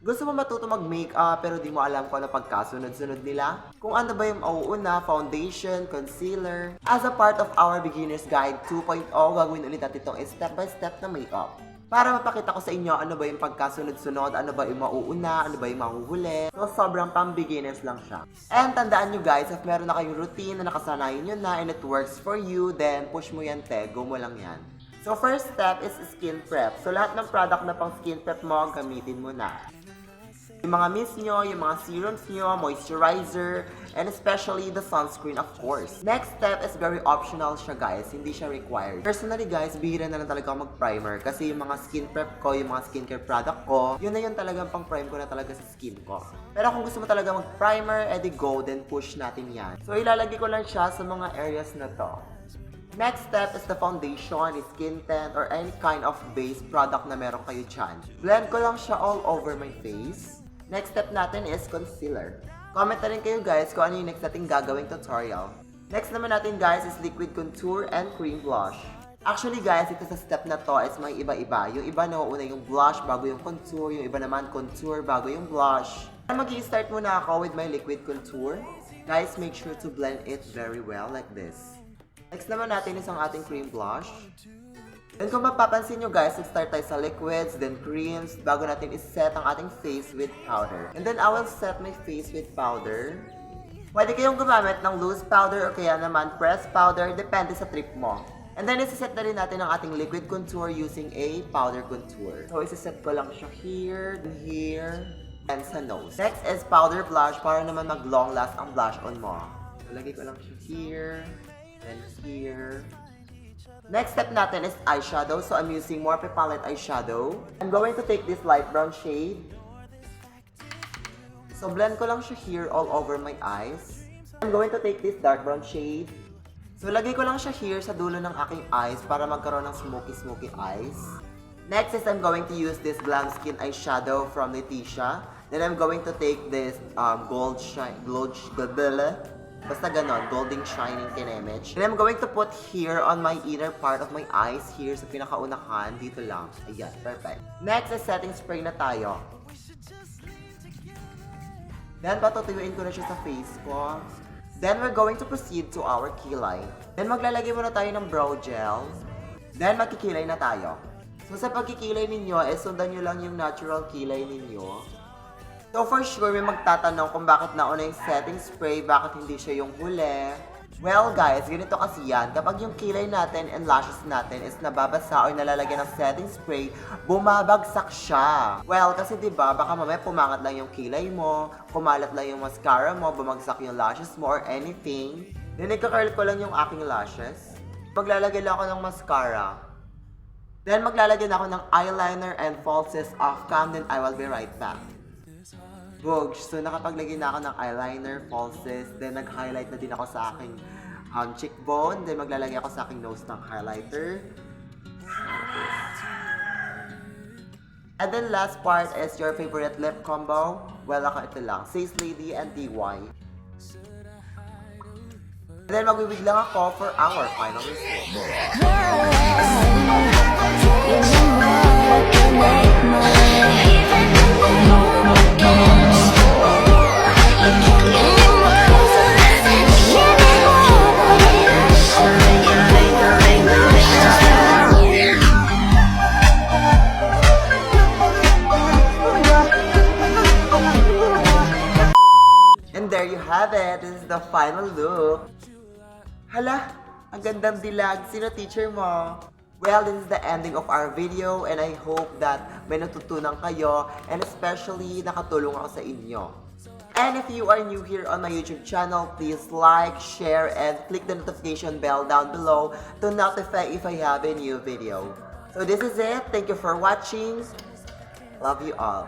Gusto mo matuto mag-makeup pero di mo alam kung ano pagkasunod-sunod nila? Kung ano ba yung mauuna, foundation, concealer? As a part of our Beginner's Guide 2.0, gagawin ulit natin itong step-by-step na makeup. Para mapakita ko sa inyo ano ba yung pagkasunod-sunod, ano ba yung mauuna, ano ba yung mahuhuli. So, sobrang pang-beginners lang siya. And tandaan nyo guys, if meron na kayong routine na nakasanayin nyo na and it works for you, then push mo yan te, go mo lang yan. So, first step is skin prep. So, lahat ng product na pang skin prep mo, gamitin mo na. Yung mga mist nyo, yung mga serums nyo, moisturizer, and especially the sunscreen of course. Next step is very optional siya guys, hindi siya required. Personally guys, bihira na lang talaga ako mag-primer kasi yung mga skin prep ko, yung mga skincare product ko, yun na yun talagang pang-prime ko na talaga sa skin ko. Pero kung gusto mo talaga mag-primer, edi go, then push natin yan. So ilalagay ko lang siya sa mga areas na to. Next step is the foundation, skin tint, or any kind of base product na meron kayo dyan. Blend ko lang siya all over my face. Next step natin is concealer. Comment na rin kayo guys kung ano yung next natin gagawing tutorial. Next naman natin guys is liquid contour and cream blush. Actually guys, ito sa step na to is may iba-iba. Yung iba nauuna yung blush bago yung contour, yung iba naman contour bago yung blush. Mag-i-start muna ako with my liquid contour. Guys, make sure to blend it very well like this. Next naman natin is ang ating cream blush. Then kung mapapansin nyo guys, start tayo sa liquids, then creams, bago natin iset ang ating face with powder. And then I will set my face with powder. Pwede kayong gumamit ng loose powder o kaya naman pressed powder, depende sa trip mo. And then isiset na rin natin ang ating liquid contour using a powder contour. So isiset ko lang siya here, and sa nose. Next is powder blush para naman mag long last ang blush on mo. So lagay ko lang siya here, and here. Next step natin is eyeshadow. So I'm using Morphe Palette eyeshadow. I'm going to take this light brown shade. So blend ko lang siya here all over my eyes. I'm going to take this dark brown shade. So lagay ko lang siya here sa dulo ng aking eyes para magkaroon ng smoky eyes. Next is I'm going to use this Glam Skin eyeshadow from Leticia. Then I'm going to take this basta ganon, golden shining kinemage. And I'm going to put here on my inner part of my eyes, here sa pinakaunahan, dito lang. Ayan, perfect. Next is setting spray na tayo. Then, patutuyuin ko na siya sa face ko. Then, we're going to proceed to our kilay. Then, maglalagay muna tayo ng brow gel. Then, magkikilay na tayo. So, sa pagkikilay ninyo, sundan nyo lang yung natural kilay ninyo. So for sure, may magtatanong kung bakit nauna yung setting spray, bakit hindi siya yung huli. Well guys, ganito kasi yan. Kapag yung kilay natin and lashes natin is nababasa or nalalagyan ng setting spray, bumabagsak siya. Well, kasi diba, baka mamaya pumangat lang yung kilay mo, kumalat lang yung mascara mo, bumagsak yung lashes mo or anything. Then nagka-curl ko lang yung aking lashes. Maglalagay lang ako ng mascara. Then maglalagay na ako ng eyeliner and falsies off cam, then I will be right back. Bogs. So, nakapaglagay na ako ng eyeliner, falsies, then nag-highlight na din ako sa aking cheekbone, then maglalagay ako sa aking nose ng highlighter. And then last part is your favorite lip combo. Well, ako ito lang, Says Lady and DY. And then magwiwig lang ako for our final result. And there you have it. This is the final look. Hala, ang gandang dilag. Sino teacher mo? Well, this is the ending of our video and I hope that may natutunan kayo and especially nakatulong ako sa inyo. And if you are new here on my YouTube channel, please like, share, and click the notification bell down below to notify if I have a new video. So this is it. Thank you for watching. Love you all.